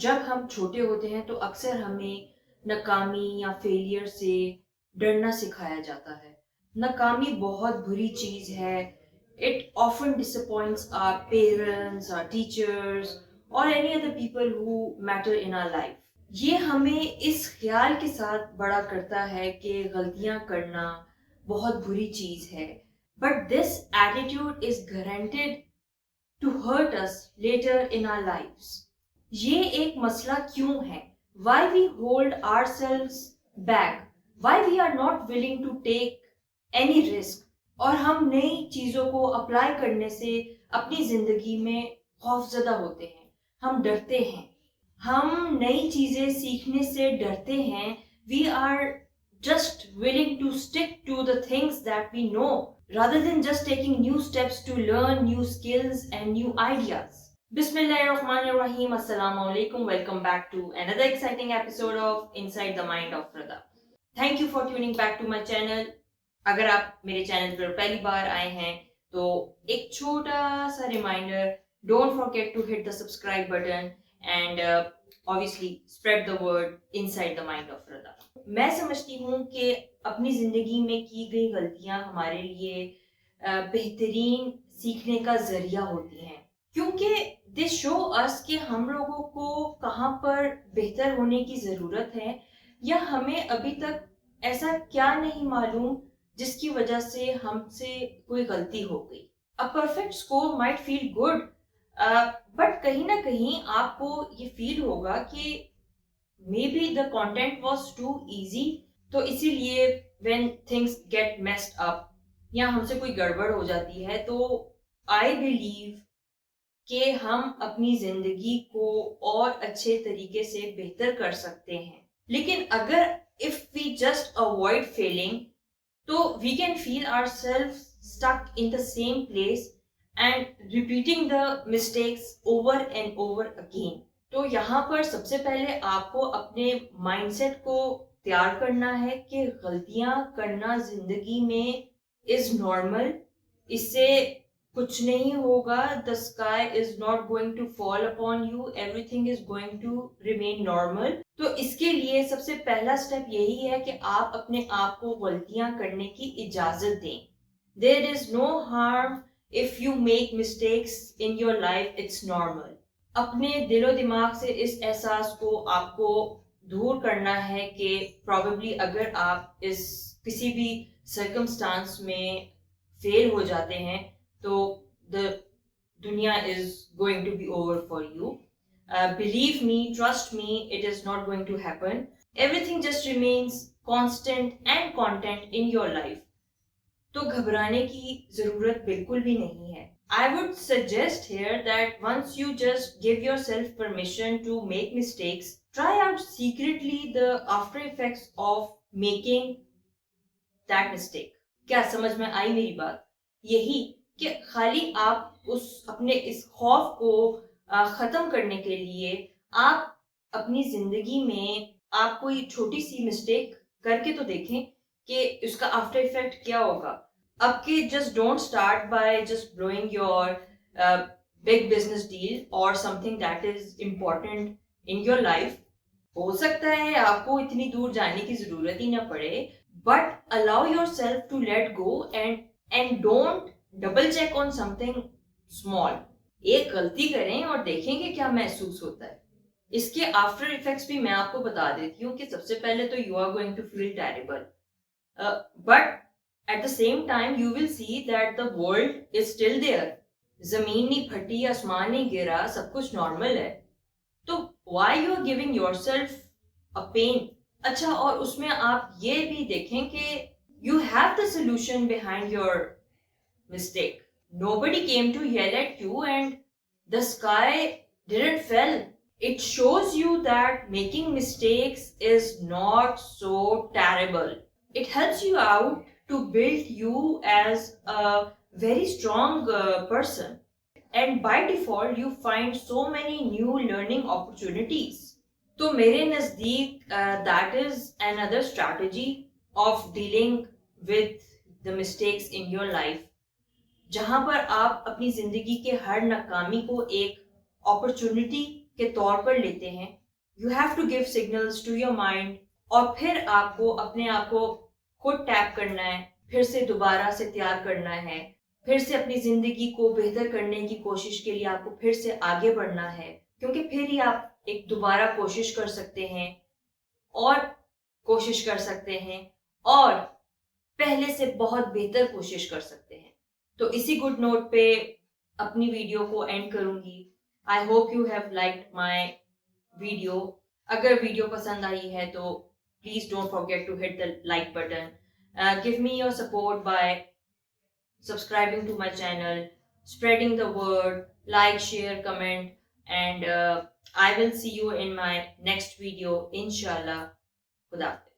जब हम छोटे होते हैं तो अक्सर हमें नाकामी या फेलियर से डरना सिखाया जाता है। नाकामी बहुत बुरी चीज़ है। It often disappoints our parents, our teachers और any other people who matter in our life. ये हमें इस ख्याल के साथ बड़ा करता है कि गलतियां करना बहुत बुरी चीज़ है। But this attitude is guaranteed to hurt us later in our lives. ये एक मसला क्यों है? Why we hold ourselves back, why we are not willing to take any risk और हम नई चीज़ों को अप्लाई करने से अपनी ज़िंदगी में खौफजदा होते हैं, हम डरते हैं, हम नई चीज़ें सीखने से डरते हैं। We are just willing to stick to the things that we know rather than just taking new steps to learn new skills and new ideas. Bismillahirrahmanirrahim. Assalamu alaikum. Welcome back to another exciting episode of Inside the Mind of Rada. Thank you for tuning back to my channel. अगर आप मेरे channel पर पहली बार आए हैं तो एक छोटा सा reminder, don't forget to hit the subscribe button and obviously spread the word inside the mind of रदा। मैं समझती हूँ कि अपनी ज़िंदगी में की गई गलतियाँ हमारे लिए बेहतरीन सीखने का ज़रिया होती हैं, क्योंकि दे शो अस कि हम लोगों को कहाँ पर बेहतर होने की ज़रूरत है या हमें अभी तक ऐसा क्या नहीं मालूम जिसकी वजह से हमसे कोई गलती हो गई। A perfect score might feel good, but कहीं ना कहीं आपको ये फील होगा कि maybe the content was too easy, तो इसीलिए when things get messed up या हमसे कोई गड़बड़ हो जाती है तो आई बिलीव कि हम अपनी जिंदगी को और अच्छे तरीके से बेहतर कर सकते हैं। लेकिन अगर if we just avoid failing तो we can feel ourselves stuck in the same place and repeating the mistakes over and over again. तो यहाँ पर सबसे पहले आपको अपने माइंडसेट को तैयार करना है कि गलतियां करना जिंदगी में इज नॉर्मल, इससे कुछ नहीं होगा। The sky is not going to fall upon you, everything is going to remain normal. तो इसके लिए सबसे पहला स्टेप यही है कि आप अपने आप को गलतियां करने की इजाजत दें। There is no harm if you make mistakes in your life, it's normal. अपने दिलो दिमाग से इस एहसास को आपको दूर करना है कि प्रॉबेबली अगर आप इस किसी भी सर्कमस्टांस में फेल हो जाते हैं तो द दुनिया is going to be over for you. Believe me, trust me, it is not going to happen. Everything just remains constant and content in your life. तो घबराने की जरूरत बिल्कुल भी नहीं है। I would suggest here that once you just give yourself permission to make mistakes, try out secretly the after effects of making that mistake. क्या समझ में आई मेरी बात? यही कि खाली आप उस अपने इस खौफ को खत्म करने के लिए आप अपनी जिंदगी में आप कोई छोटी सी मिस्टेक करके तो देखें कि उसका आफ्टर इफेक्ट क्या होगा। अब कि just don't start by just blowing your big business deal or something that is important in your life. हो सकता है आपको इतनी दूर जाने की जरूरत ही ना पड़े, but allow yourself to let go and don't double check on something small. एक गलती करें और देखेंगे क्या महसूस होता है। इसके आफ्टर इफेक्ट्स भी मैं आपको बता देती हूँ कि सबसे पहले तो you are going to feel terrible, but at the same time you will see that the world is still there. जमीन नहीं फटी, आसमान नहीं गिरा, सब कुछ नॉर्मल है। तो why you are giving yourself a pain? अच्छा, और उसमें आप ये भी देखें कि you have the solution behind your mistake. Nobody came to yell at you and the sky didn't fell. It shows you that making mistakes is not so terrible. It helps you out to build you as a very strong person, and by default you find so many new learning opportunities. तो मेरे नज़दीक that is another strategy of dealing with the mistakes in your life, जहाँ पर आप अपनी ज़िंदगी के हर नाकामी को एक opportunity के तौर पर लेते हैं, you have to give signals to your mind, और फिर आपको अपने आप को खुद टैप करना है, फिर से दोबारा से तैयार करना है, फिर से अपनी जिंदगी को बेहतर करने की कोशिश के लिए आपको फिर से आगे बढ़ना है, क्योंकि फिर ही आप एक दोबारा कोशिश कर सकते हैं और कोशिश कर सकते हैं और पहले से बहुत बेहतर कोशिश कर सकते हैं। तो इसी गुड नोट पे अपनी वीडियो को एंड करूंगी। I hope you have liked my video. अगर वीडियो पसंद आई है तो please don't forget to hit the like button. Give me your support by subscribing to my channel, spreading the word, like, share, comment, and I will see you in my next video, inshallah. Khuda Hafiz.